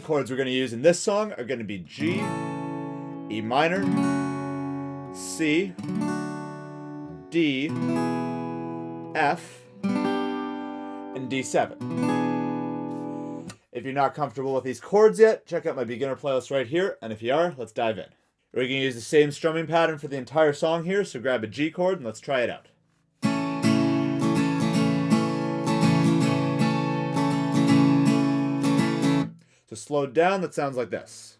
chords we're going to use in this song are going to be G, E minor, C, D, F, and D7. If you're not comfortable with these chords yet, check out my beginner playlist right here, and if you are, let's dive in. We're going to use the same strumming pattern for the entire song here, so grab a G chord and let's try it out. So slowed down, that sounds like this.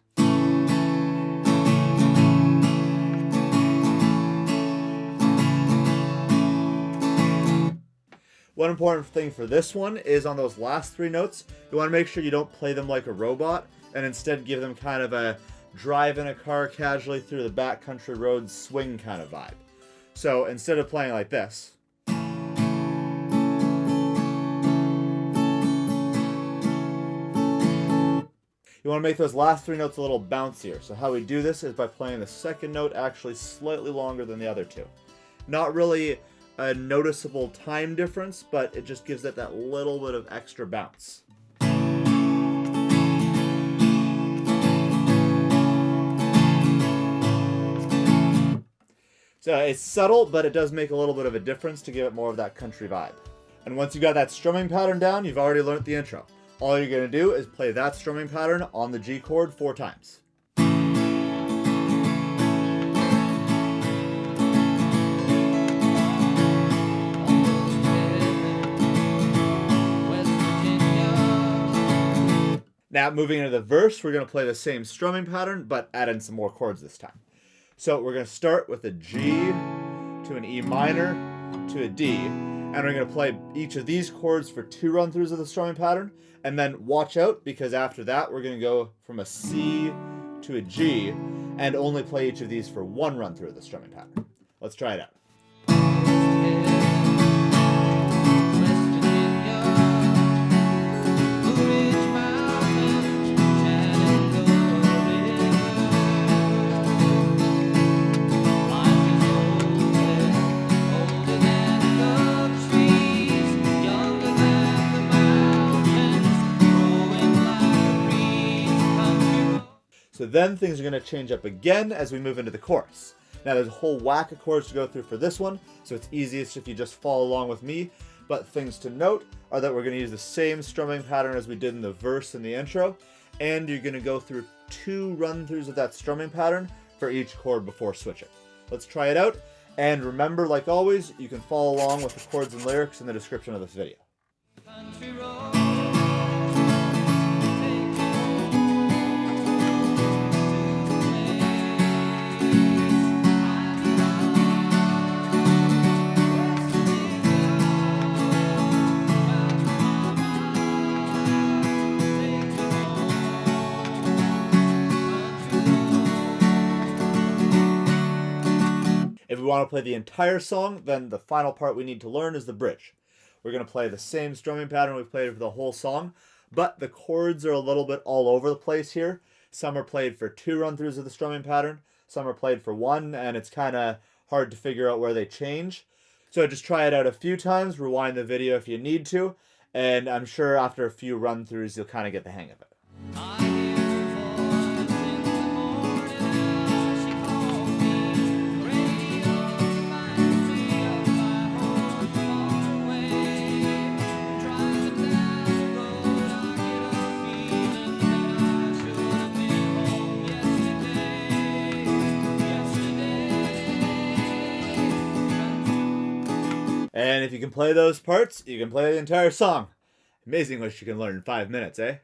One important thing for this one is on those last three notes, you want to make sure you don't play them like a robot and instead give them kind of a drive in a car casually through the backcountry road swing kind of vibe. So instead of playing like this, you want to make those last three notes a little bouncier. So how we do this is by playing the second note actually slightly longer than the other two. Not really a noticeable time difference, but it just gives it that little bit of extra bounce. So it's subtle, but it does make a little bit of a difference to give it more of that country vibe. And once you got that strumming pattern down, you've already learned the intro. All you're going to do is play that strumming pattern on the G chord 4 times. Now, moving into the verse, we're going to play the same strumming pattern, but add in some more chords this time. So we're going to start with a G to an E minor to a D, and we're going to play each of these chords for 2 run-throughs of the strumming pattern, and then watch out, because after that, we're going to go from a C to a G, and only play each of these for 1 run-through of the strumming pattern. Let's try it out. So then things are going to change up again as we move into the chorus. Now there's a whole whack of chords to go through for this one, so it's easiest if you just follow along with me. But things to note are that we're going to use the same strumming pattern as we did in the verse and the intro, and you're going to go through 2 run-throughs of that strumming pattern for each chord before switching. Let's try it out, and remember, like always, you can follow along with the chords and lyrics in the description of this video. If we want to play the entire song, then the final part we need to learn is the bridge. We're going to play the same strumming pattern we've played for the whole song, but the chords are a little bit all over the place here. Some are played for 2 run-throughs of the strumming pattern, some are played for 1, and it's kind of hard to figure out where they change. So just try it out a few times, rewind the video if you need to, and I'm sure after a few run-throughs you'll kind of get the hang of it. And if you can play those parts, you can play the entire song. Amazing what you can learn in 5 minutes, eh?